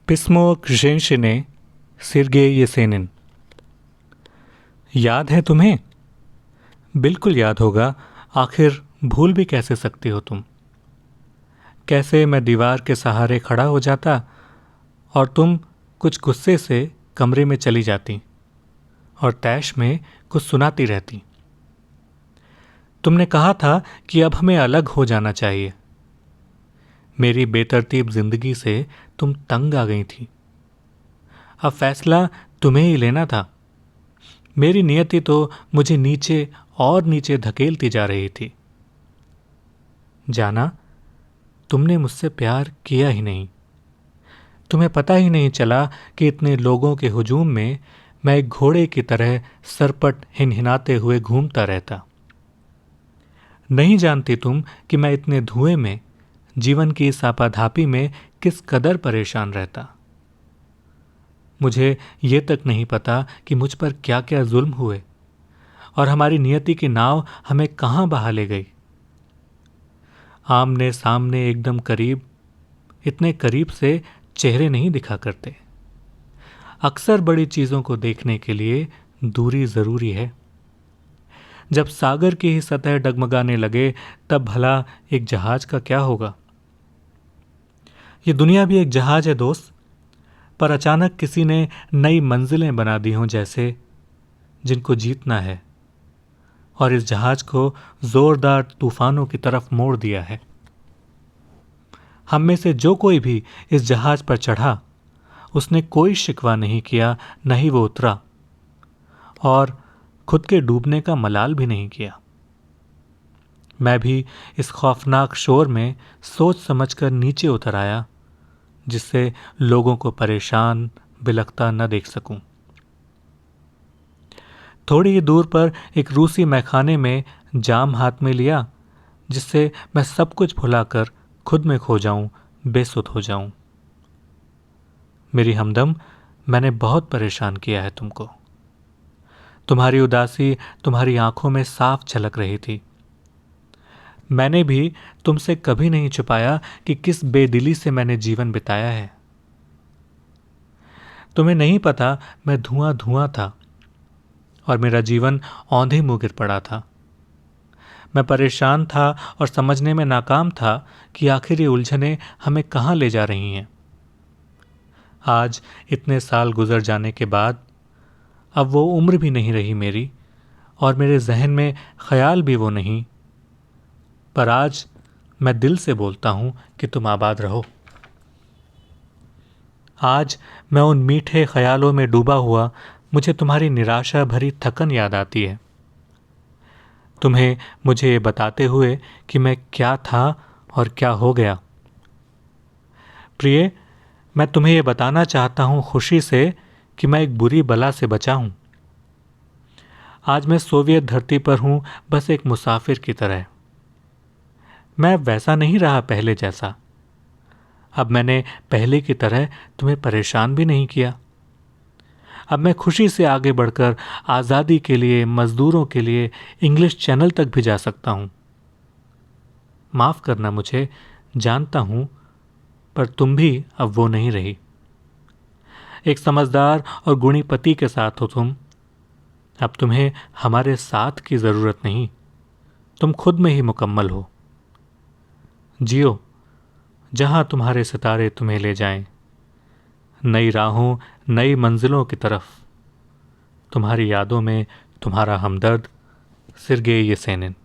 Pismo क्शेंशिने सिर्गे येसेनिन। याद है तुम्हें? बिल्कुल याद होगा, आखिर भूल भी कैसे सकती हो तुम। कैसे मैं दीवार के सहारे खड़ा हो जाता और तुम कुछ गुस्से से कमरे में चली जाती और तैश में कुछ सुनाती रहती। तुमने कहा था कि अब हमें अलग हो जाना चाहिए। मेरी बेतरतीब जिंदगी से तुम तंग आ गई थी। अब फैसला तुम्हें ही लेना था। मेरी नियति तो मुझे नीचे और नीचे धकेलती जा रही थी। जाना, तुमने मुझसे प्यार किया ही नहीं। तुम्हें पता ही नहीं चला कि इतने लोगों के हुजूम में मैं एक घोड़े की तरह सरपट हिनहिनाते हुए घूमता रहता। नहीं जानती तुम कि मैं इतने धुएं में, जीवन की इस आपाधापी में किस कदर परेशान रहता। मुझे ये तक नहीं पता कि मुझ पर क्या क्या जुल्म हुए और हमारी नियति की नाव हमें कहाँ बहा ले गई। आमने सामने एकदम करीब, इतने करीब से चेहरे नहीं दिखा करते। अक्सर बड़ी चीज़ों को देखने के लिए दूरी ज़रूरी है। जब सागर की ही सतह डगमगाने लगे तब भला एक जहाज का क्या होगा। ये दुनिया भी एक जहाज है दोस्त, पर अचानक किसी ने नई मंजिलें बना दी हों जैसे, जिनको जीतना है और इस जहाज को जोरदार तूफानों की तरफ मोड़ दिया है। हम में से जो कोई भी इस जहाज पर चढ़ा, उसने कोई शिकवा नहीं किया, न ही वो उतरा और खुद के डूबने का मलाल भी नहीं किया। मैं भी इस खौफनाक शोर में सोच समझकर नीचे उतर आया, जिससे लोगों को परेशान बिलखता न देख सकूं। थोड़ी ही दूर पर एक रूसी मैखाने में जाम हाथ में लिया, जिससे मैं सब कुछ भुलाकर खुद में खो जाऊं, बेसुध हो जाऊं। मेरी हमदम, मैंने बहुत परेशान किया है तुमको। तुम्हारी उदासी तुम्हारी आंखों में साफ झलक रही थी। मैंने भी तुमसे कभी नहीं छुपाया कि किस बेदिली से मैंने जीवन बिताया है। तुम्हें नहीं पता मैं धुआं धुआं था और मेरा जीवन औंधे मुंह गिर पड़ा था। मैं परेशान था और समझने में नाकाम था कि आखिर ये उलझनें हमें कहाँ ले जा रही हैं। आज इतने साल गुजर जाने के बाद अब वो उम्र भी नहीं रही मेरी और मेरे जहन में ख्याल भी वो नहीं, पर आज मैं दिल से बोलता हूँ कि तुम आबाद रहो। आज मैं उन मीठे ख्यालों में डूबा हुआ मुझे तुम्हारी निराशा भरी थकन याद आती है। तुम्हें मुझे ये बताते हुए कि मैं क्या था और क्या हो गया। प्रिय, मैं तुम्हें ये बताना चाहता हूँ खुशी से कि मैं एक बुरी बला से बचा हूँ। आज मैं सोवियत धरती पर हूँ, बस एक मुसाफिर की तरह। मैं वैसा नहीं रहा पहले जैसा। अब मैंने पहले की तरह तुम्हें परेशान भी नहीं किया। अब मैं खुशी से आगे बढ़कर आज़ादी के लिए, मजदूरों के लिए इंग्लिश चैनल तक भी जा सकता हूँ। माफ़ करना मुझे, जानता हूँ, पर तुम भी अब वो नहीं रही। एक समझदार और गुणी पति के साथ हो तुम। अब तुम्हें हमारे साथ की ज़रूरत नहीं, तुम खुद में ही मुकम्मल हो। जियो जहाँ तुम्हारे सितारे तुम्हें ले जाएं, नई राहों, नई मंजिलों की तरफ। तुम्हारी यादों में तुम्हारा हमदर्द, सिर्गे येसेनिन।